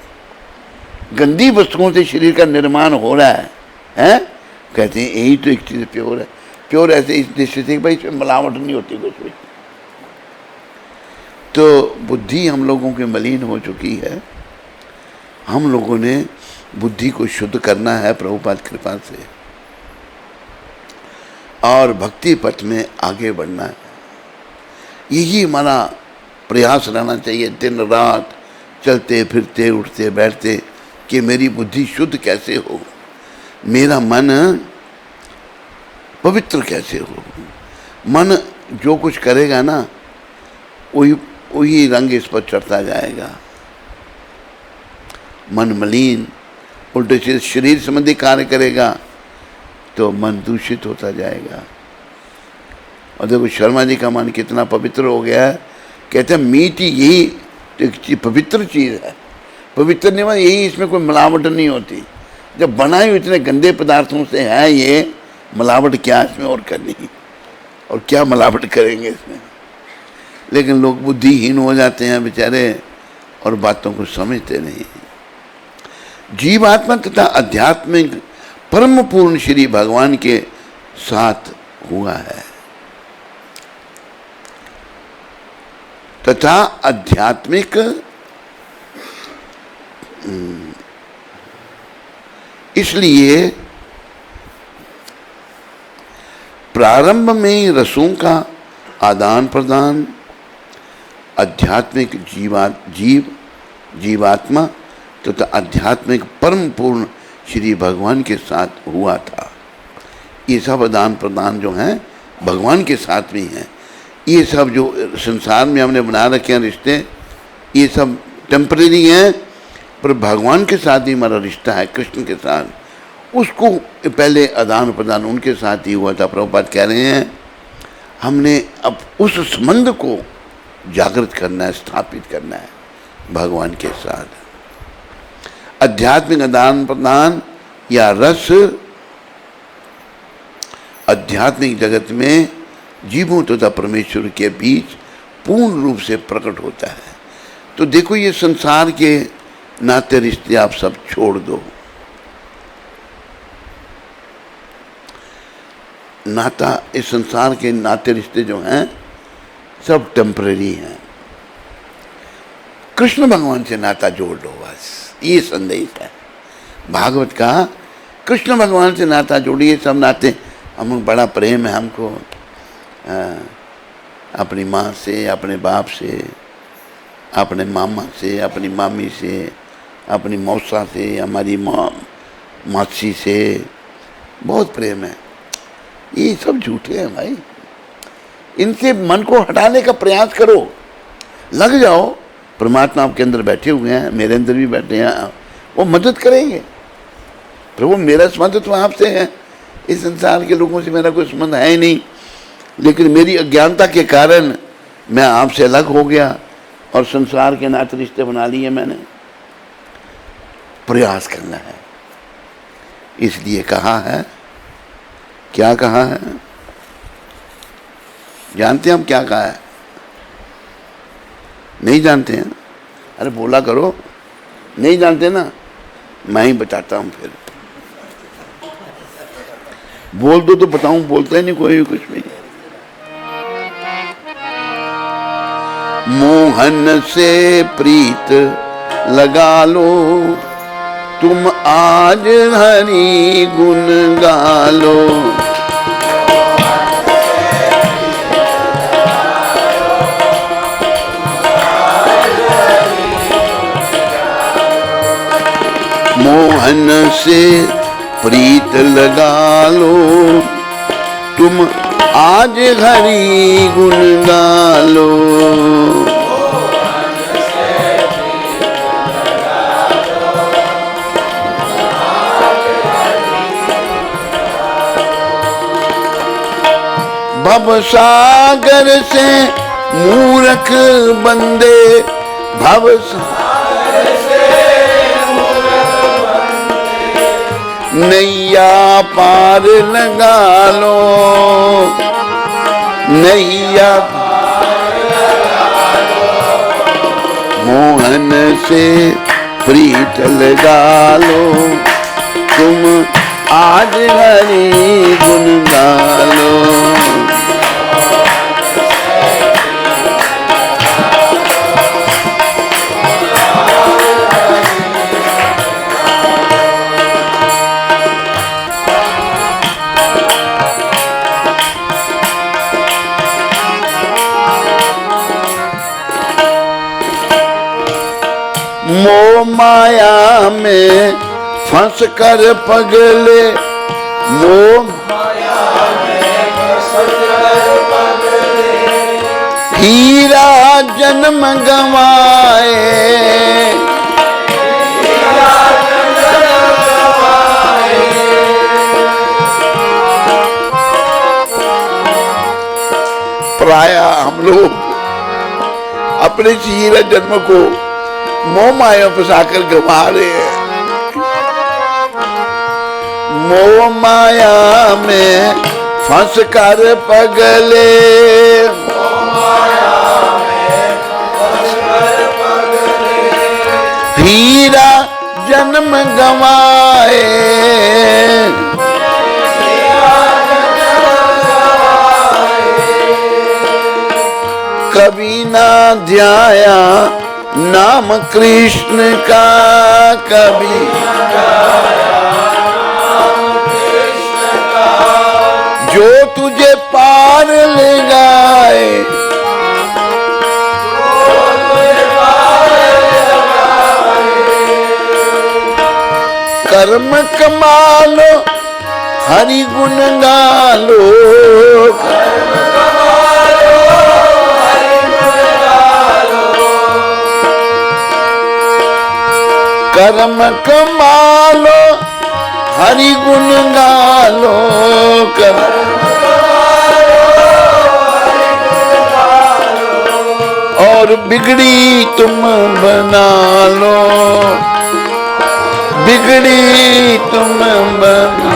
गंदी वस्तुओं से शरीर का निर्माण हो रहा है, हैं? कहते हैं यही तो एक चीज़ प्योर है। प्योर ऐसे इस दृष्टि से भाई इसमें मिलावट नहीं होती कुछ भी। तो बुद्धि हम लोगों की मलिन हो चुकी है। हम लोगों ने बुद्धि को शुद्ध करना है प्रभुपाद कृपा से, और भक्ति पथ में आगे बढ़ना है। यही हमारा प्रयास रहना चाहिए, दिन रात चलते फिरते उठते बैठते, कि मेरी बुद्धि शुद्ध कैसे हो, मेरा मन पवित्र कैसे हो। मन जो कुछ करेगा ना, वही रंग इस पर चढ़ता जाएगा। मन मलिन उल्टे से शरीर संबंधी कार्य करेगा तो मन दूषित होता जाएगा। और देखो शर्मा जी का मन कितना पवित्र हो गया है। कहते हैं मीठ यही एक पवित्र चीज़ है। पवित्र नहीं, यही इसमें कोई मिलावट नहीं होती। जब बनाई इतने गंदे पदार्थों से है ये, मिलावट क्या इसमें और करनी, और क्या मिलावट करेंगे इसमें। लेकिन लोग बुद्धिहीन हो जाते हैं बेचारे, और बातों को समझते नहीं। जीवात्मा तथा आध्यात्मिक परम पूर्ण श्री भगवान के साथ हुआ है, तथा आध्यात्मिक इसलिए प्रारंभ में रसों का आदान प्रदान आध्यात्मिक जीवात्मा तथा आध्यात्मिक परम पूर्ण श्री भगवान के साथ हुआ था। ये सब आदान प्रदान जो हैं भगवान के साथ में हैं। ये सब जो संसार में हमने बना रखे हैं रिश्ते, ये सब टेम्परेरी हैं, पर भगवान के साथ ही हमारा रिश्ता है, कृष्ण के साथ। उसको पहले आदान प्रदान उनके साथ ही हुआ था। प्रभुपाद कह रहे हैं हमने अब उस संबंध को जागृत करना है, स्थापित करना है भगवान के साथ। आध्यात्मिक आदान प्रदान या रस आध्यात्मिक जगत में जीवों तथा परमेश्वर के बीच पूर्ण रूप से प्रकट होता है। तो देखो ये संसार के नाते रिश्ते आप सब छोड़ दो। नाता, इस संसार के नाते रिश्ते जो हैं सब टेम्परेरी हैं। कृष्ण भगवान से नाता जोड़ लो, बस ये संदेश है भागवत का। कृष्ण भगवान से नाता जोड़िए। सब नाते, हम बड़ा प्रेम है हमको अपनी माँ से, अपने बाप से, अपने मामा से, अपनी मामी से, अपनी मौसा से, हमारी मासी से बहुत प्रेम है। ये सब झूठे हैं भाई। इनसे मन को हटाने का प्रयास करो, लग जाओ। परमात्मा आपके अंदर बैठे हुए हैं, मेरे अंदर भी बैठे हैं, वो मदद करेंगे। प्रभु मेरा संबंध तो आपसे है, इस संसार के लोगों से मेरा कोई संबंध है ही नहीं, लेकिन मेरी अज्ञानता के कारण मैं आपसे अलग हो गया और संसार के नाते रिश्ते बना लिए मैंने। प्रयास करना है, इसलिए कहा है। क्या कहा है जानते हैं हम? क्या कहा है? नहीं जानते हैं? अरे बोला करो। नहीं जानते ना, मैं ही बताता हूँ। फिर बोल दो तो बताऊं, बोलता ही नहीं कोई कुछ भी। मोहन से प्रीत लगा लो, तुम आज हरि गुण गा लो। मोहन से प्रीत लगा लो, तुम आज हरि गुण गा लो। भव सागर से मूर्ख बंदे, भव सागर से नैया पार लगा लो। नैया मोहन से प्रीत लगा लो, तुम आज हरि गुण गालो। मोह माया में फंस कर पगले, मोह माया में फंस कर पगले, हीरा जन्म गंवाए, हीरा जन्म गंवाए। प्राय हम लोग अपने हीरा जन्म को मोह माया फंसाकर गंवा रहे हैं। मोह माया में फंस कर पगले, मोह माया में फंस कर पगले, हीरा जन्म गंवाए, हीरा जन्म गंवाए। कभी ना ध्याया नाम कृष्ण का, कभी जो तुझे पार ले गाए, कर्म कमालो हरि गुण गालो, कर्म कमालो हरि गुण गालो, और बिगड़ी तुम बना लो, बिगड़ी तुम बना।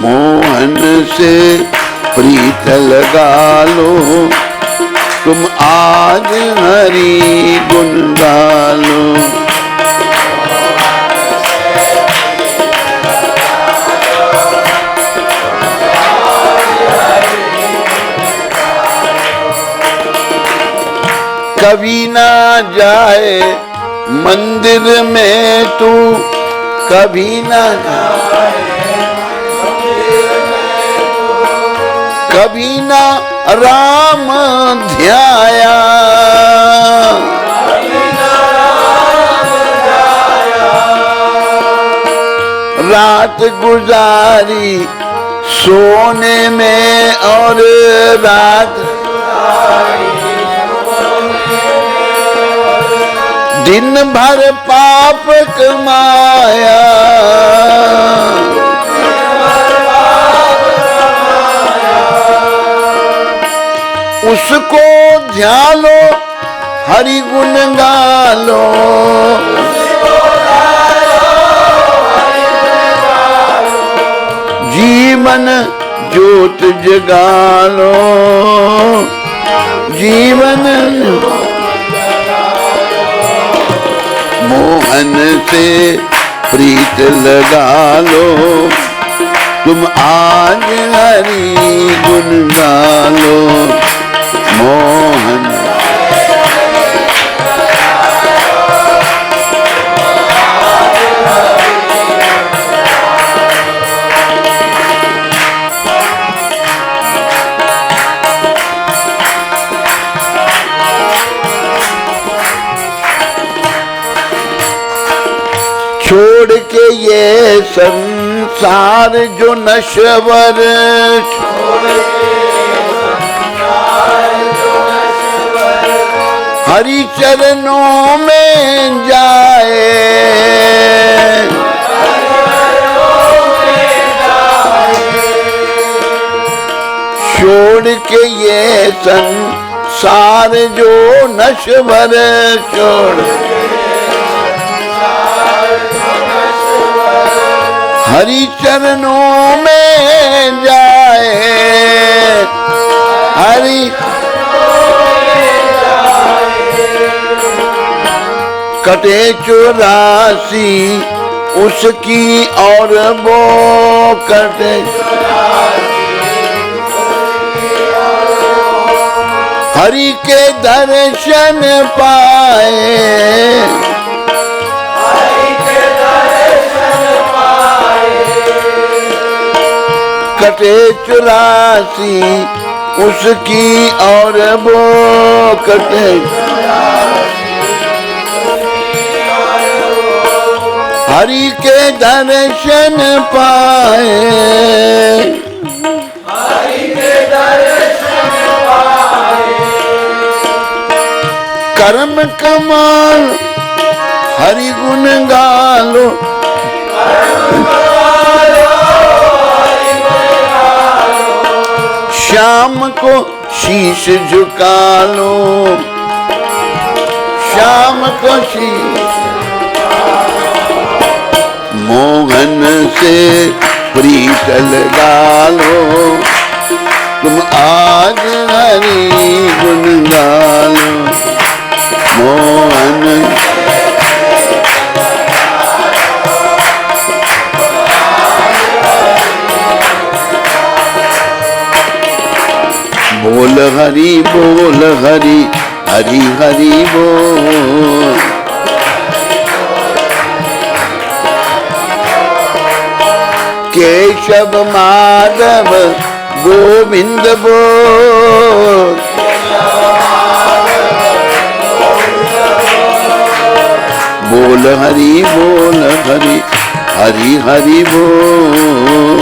मोहन से प्रीत लगा लो, तुम आज हरि गुण गालो। कभी ना जाए मंदिर में तू, कभी ना जाए मंदिर में तू, कभी ना राम ध्याया, रात गुजारी सोने में, और रात दिन भर पाप कमाया, उसको ध्यालो हरि गुण गालो, जीवन ज्योत जगालो, जीवन मोहन से प्रीत लगा लो, तुम आज हरि गुण गालो। मोहन छोड़ के ये संसार जो नश्वर, हरि चरणों में जाए, छोड़ के ये संसार जो नश्वर, छोड़ हरि चरणों में जाए, हरि कटे 84 उसकी और वो कटे हरि के दर्शन पाए कटे 84 उसकी और वो कटे हरि के दर्शन पाए हरि के दर्शन पाए कर्म कमाल हरि गुण गालो श्याम को शीश झुका लो श्याम को शीश मोहन से प्रीत लगालो तुम आज हरि गुण गालो मोहन बोल हरि हरि हरि बोल केशव माधव गोविंद बोल बोल हरि हरि हरि बोल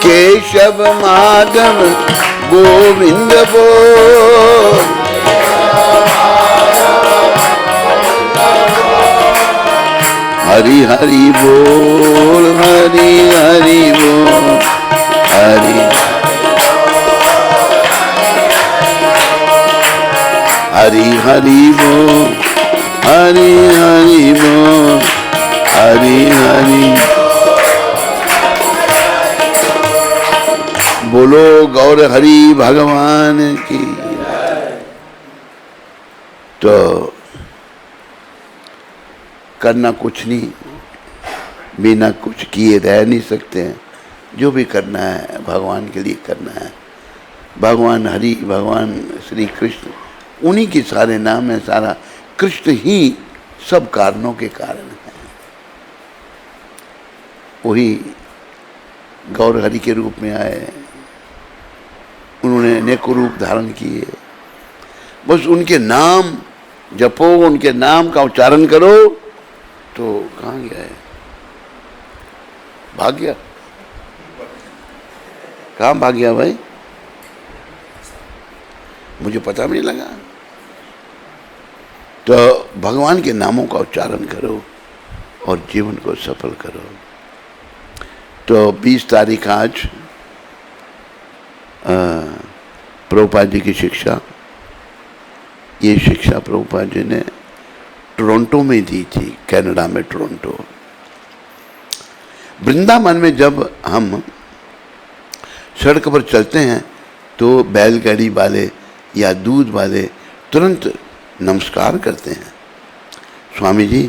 केशव माधव गोविंद बोल हरि हरि बोल हरि हरि बोल हरि हरि हरि बोल हरि हरि बोल हरि हरि बोलो गौर हरि भगवान की। तो करना कुछ नहीं, बिना कुछ किए रह नहीं सकते हैं। जो भी करना है भगवान के लिए करना है। भगवान हरि भगवान श्री कृष्ण उन्हीं के सारे नाम है। सारा कृष्ण ही सब कारणों के कारण है। वही गौर हरि के रूप में आए, उन्होंने अनेकों रूप धारण किए। बस उनके नाम जपो, उनके नाम का उच्चारण करो तो कहाँ गया है? भाग गया? कहाँ भाग गया भाई? मुझे पता भी नहीं लगा। तो भगवान के नामों का उच्चारण करो और जीवन को सफल करो। तो 20 तारीख आज प्रभुपाद जी की शिक्षा, ये शिक्षा प्रभुपाद जी ने टोरंटो में दी थी, कनाडा में टोरंटो। वृंदावन में जब हम सड़क पर चलते हैं तो बैलगाड़ी वाले या दूध वाले तुरंत नमस्कार करते हैं। स्वामी जी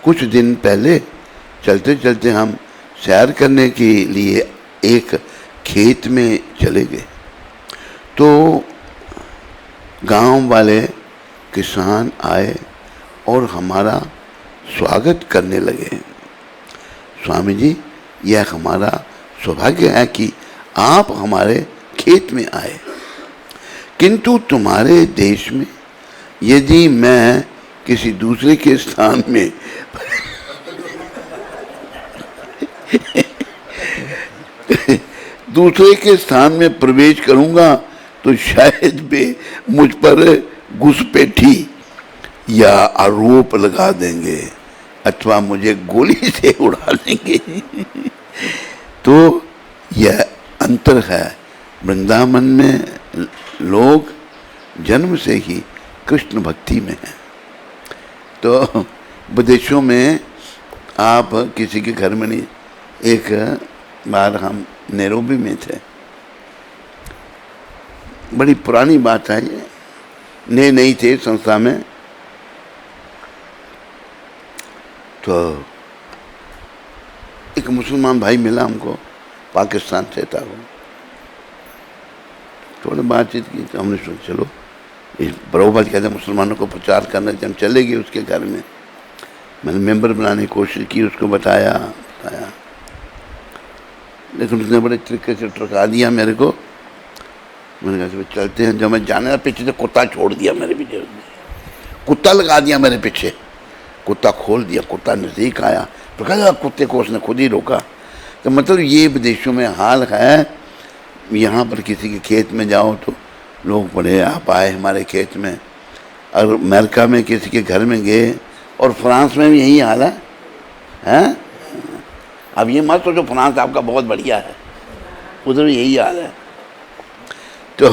कुछ दिन पहले चलते चलते हम सैर करने के लिए एक खेत में चले गए तो गांव वाले किसान आए और हमारा स्वागत करने लगे। स्वामी जी यह हमारा सौभाग्य है कि आप हमारे खेत में आए, किंतु तुम्हारे देश में यदि मैं किसी दूसरे के स्थान में दूसरे के स्थान में प्रवेश करूंगा तो शायद वे मुझ पर घुसपैठी या आरोप लगा देंगे अथवा मुझे गोली से उड़ा देंगे। तो यह अंतर है। वृंदावन में लोग जन्म से ही कृष्ण भक्ति में हैं। तो विदेशों में आप किसी के घर में नहीं एक बार हम नैरोबी में थे, बड़ी पुरानी बात है ये, नए नई थे संस्था में, तो एक मुसलमान भाई मिला हमको, पाकिस्तान से था वो। थोड़ी बातचीत की तो हमने सोचा चलो इस बरोबर कहते मुसलमानों को प्रचार करना, जब हम चले गए उसके घर में, मैंने मेंबर बनाने की कोशिश की, उसको बताया, लेकिन उसने बड़े तरीके से टरका दिया मेरे को। मैंने कहा चलते हैं, जब मैं जाने पीछे से कुत्ता छोड़ दिया मेरे पीछे, कुत्ता लगा दिया मेरे पीछे, कुत्ता खोल दिया, कुत्ता नज़दीक आया तो कहा कुत्ते को उसने खुद ही रोका। तो मतलब ये विदेशों में हाल है, यहाँ पर किसी के खेत में जाओ तो लोग बड़े आप आए हमारे खेत में, और अमेरिका में किसी के घर में गए, और फ्रांस में भी यही हाल है, हैं? अब ये मत सोचो फ्रांस आपका बहुत बढ़िया है, उधर भी यही हाल है। तो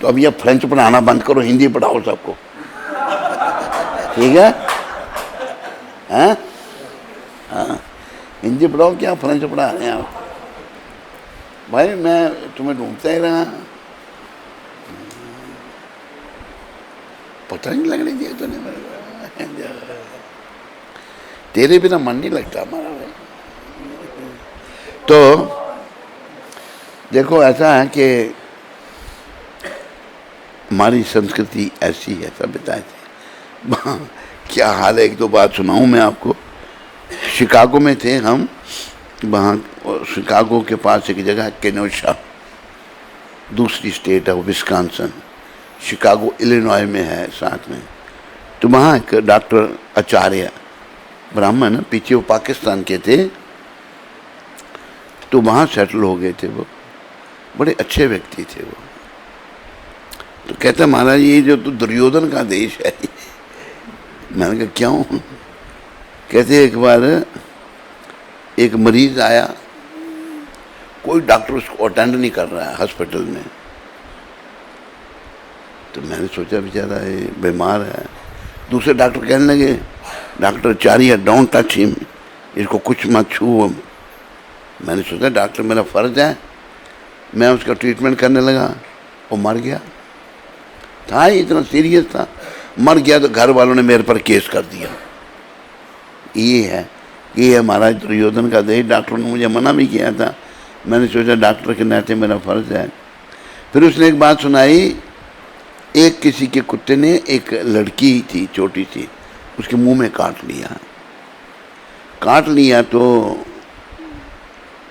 अब ये फ्रेंच पढ़ाना बंद करो, हिंदी पढ़ाओ सबको, ठीक है? हैं? हाँ, हिंदी पढ़ाओ, क्या फ्रेंच पढ़ा रहे हैं आप? भाई मैं तुम्हें ढूंढता ही रहा, पता नहीं लगने दिया तूने मेरे को, तेरे बिना मन नहीं लगता हमारा भाई। तो देखो ऐसा है कि हमारी संस्कृति ऐसी है, सभ्यता ऐसी। क्या हाल है, एक दो बात सुनाऊं मैं आपको। शिकागो में थे हम, वहाँ शिकागो के पास एक जगह केनोशा, दूसरी स्टेट है वो विस्कॉन्सिन, शिकागो इलिनॉय में है साथ में। तो वहाँ एक डॉक्टर आचार्य ब्राह्मण, पीछे वो पाकिस्तान के थे, तो वहाँ सेटल हो गए थे वो, बड़े अच्छे व्यक्ति थे वो। तो कहते महाराज ये जो तो दुर्योधन का देश है। मैंने कहा क्यों? कहते एक बार एक मरीज आया, कोई डॉक्टर उसको अटेंड नहीं कर रहा है हॉस्पिटल में, तो मैंने सोचा बेचारा ये बीमार है। दूसरे डॉक्टर कहने लगे, doctor Acharya don't touch him, इसको कुछ मत छू। मैंने सोचा डॉक्टर मेरा फ़र्ज है, मैं उसका ट्रीटमेंट करने लगा, वो मर गया। था ही इतना सीरियस था, मर गया तो घर वालों ने मेरे पर केस कर दिया। ये हमारा दुर्योधन का देश। डॉक्टर ने मुझे मना भी किया था, मैंने सोचा डॉक्टर के नाते मेरा फ़र्ज है। फिर उसने एक बात सुनाई, एक किसी के कुत्ते ने एक लड़की थी छोटी सी, उसके मुंह में काट लिया तो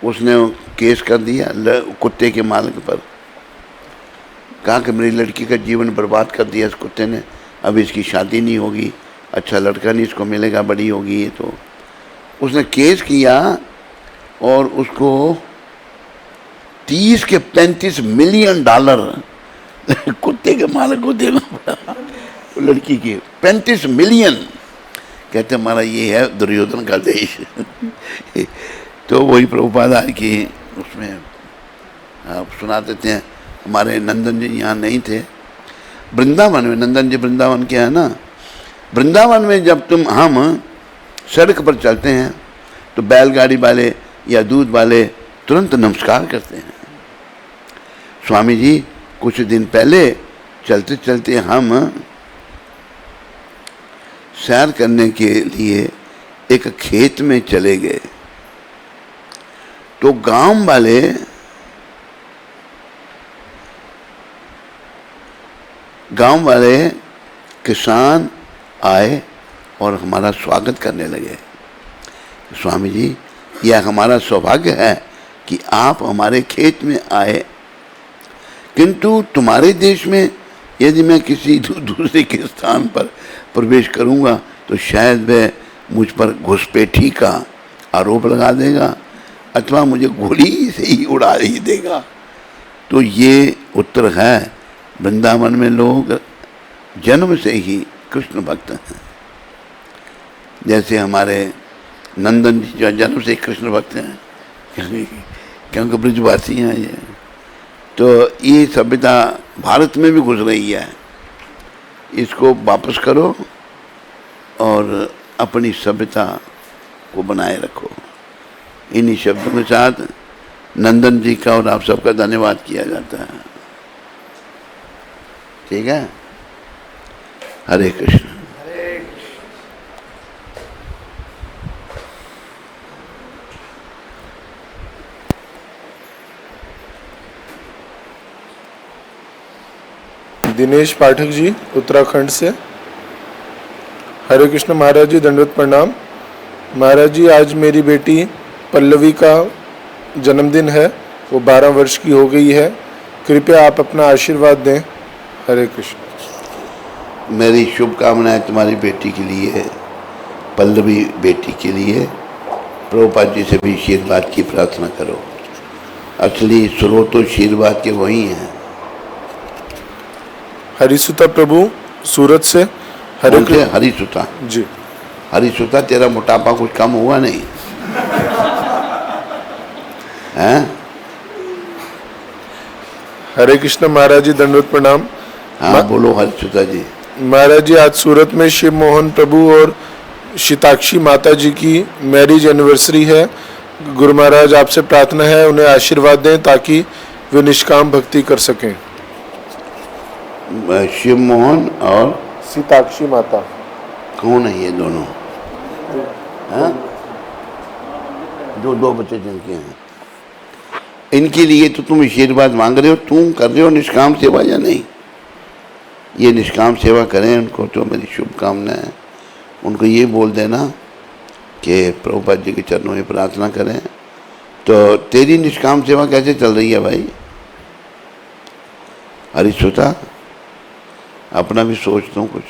उसने केस कर दिया कुत्ते के मालिक पर, कहा कि मेरी लड़की का जीवन बर्बाद कर दिया इस कुत्ते ने, अब इसकी शादी नहीं होगी, अच्छा लड़का नहीं इसको मिलेगा, बड़ी होगी ये। तो उसने केस किया और उसको 30 के 35 मिलियन डॉलर कुत्ते के मालिक को देना पड़ा, लड़की के 35 मिलियन। कहते हमारा ये है दुर्योधन का देश। तो वही प्रभुपाद आए कि उसमें आप सुना देते हैं। हमारे नंदन जी यहाँ नहीं थे, वृंदावन में, नंदन जी वृंदावन के हैं ना, वृंदावन में जब हम सड़क पर चलते हैं तो बैलगाड़ी वाले या दूध वाले तुरंत नमस्कार करते हैं। स्वामी जी कुछ दिन पहले चलते चलते हम सैर करने के लिए एक खेत में चले गए, तो गांव वाले किसान आए और हमारा स्वागत करने लगे। स्वामी जी यह हमारा सौभाग्य है कि आप हमारे खेत में आए, किंतु तुम्हारे देश में यदि मैं किसी दूसरे के स्थान पर प्रवेश करूंगा तो शायद वह मुझ पर घुसपैठी का आरोप लगा देगा अथवा मुझे गोली से ही उड़ा ही देगा। तो ये उत्तर है, वृंदावन में लोग जन्म से ही कृष्ण भक्त हैं। जैसे हमारे नंदन जी जो जन्म से कृष्ण भक्त हैं, क्योंकि ब्रजवासी हैं ये। तो ये सभ्यता भारत में भी घुस रही है, इसको वापस करो और अपनी सभ्यता को बनाए रखो। इन्हीं शब्दों के साथ नंदन जी का और आप सबका धन्यवाद किया जाता है। ठीक है, हरे कृष्ण। दिनेश पाठक जी उत्तराखंड से। हरे कृष्ण महाराज जी, दंडवत प्रणाम। महाराज जी, आज मेरी बेटी पल्लवी का जन्मदिन है, वो 12 वर्ष की हो गई है, कृपया आप अपना आशीर्वाद दें। हरे कृष्ण। मेरी शुभकामनाएं तुम्हारी बेटी के लिए, पल्लवी बेटी के लिए। प्रभुपाद जी से भी आशीर्वाद की प्रार्थना करो। असली स्रोत आशीर्वाद के वही हैं। हरिसुता प्रभु सूरत से। हरिसुता जी। हरिसुता, तेरा मोटापा कुछ कम हुआ नहीं है? हरे कृष्ण महाराज जी, दंडवत प्रणाम। हाँ बोलो हरिसुता जी। महाराज जी, आज सूरत में शिव मोहन प्रभु और शीताक्षी माता जी की मैरिज एनिवर्सरी है। गुरु महाराज आपसे प्रार्थना है उन्हें आशीर्वाद दें ताकि वे निष्काम भक्ति कर सकें। शिव मोहन और शीताक्षी माता कौन है ये दोनों? हाँ? जो 2 बच्चे जिनके हैं, इनके लिए तो तुम आशीर्वाद मांग रहे हो। तुम कर रहे हो निष्काम सेवा या नहीं? ये निष्काम सेवा करें, उनको तो मेरी शुभकामनाएं है। उनको ये बोल देना कि प्रभुपाद जी के चरणों में प्रार्थना करें। तो तेरी निष्काम सेवा कैसे चल रही है भाई? हरिश्वता, अपना भी सोच दो कुछ।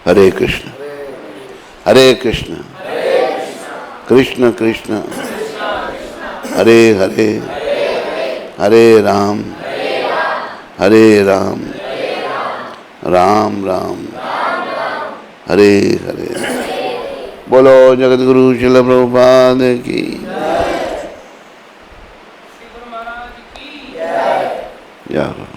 हरे कृष्ण हरे कृष्ण कृष्ण कृष्ण हरे हरे हरे राम राम राम हरे हरे। बोलो जगत गुरु श्रील प्रभुपाद की। श्री गुरु महाराज की जय। जय।